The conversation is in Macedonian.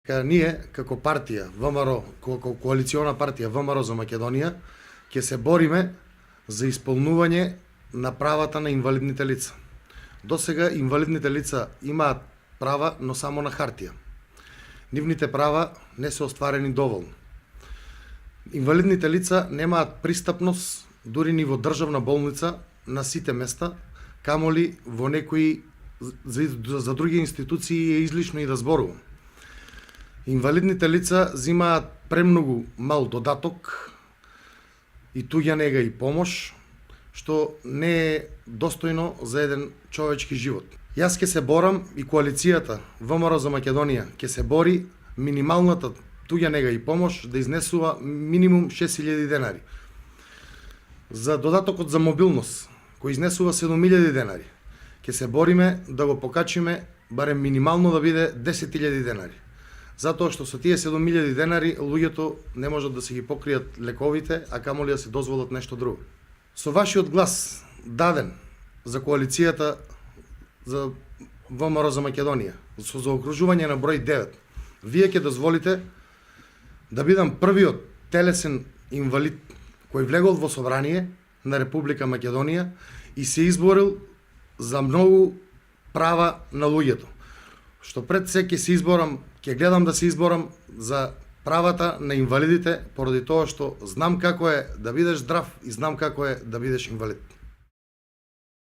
Ние, како партија ВМРО, како коалициона партија ВМРО за Македонија, ќе се бориме за исполнување на правата на инвалидните лица. Досега инвалидните лица имаат права, но само на хартија. Нивните права не се остварени доволно. Инвалидните лица немаат пристапност дури ни во државна болница на сите места, камоли во некои за други институции е излишно и да зборувам. Инвалидните лица земаат премногу мал додаток и туѓа нега и помош, што не е достојно за еден човечки живот. Јас ќе се борам и коалицијата ВМРО за Македонија ќе се бори минималната туѓа нега и помош да изнесува минимум 6000 денари. За додатокот за мобилност, кој изнесува 7000 денари, ќе се бориме да го покачиме барем минимално да биде 10.000 денари. Затоа што со тие 7000 денари луѓето не можат да си ги покријат лековите, а камоли да се дозволат нешто друго. Со вашиот глас даден за коалицијата за ВМРО за Македонија, со заокружување на број 9, вие ќе дозволите да бидам првиот телесен инвалид кој влегол во собрание на Република Македонија и се изборил за многу права на луѓето. Што пред се ќе гледам да се изборам за правата на инвалидите, поради тоа што знам како е да бидеш здрав и знам како е да бидеш инвалид.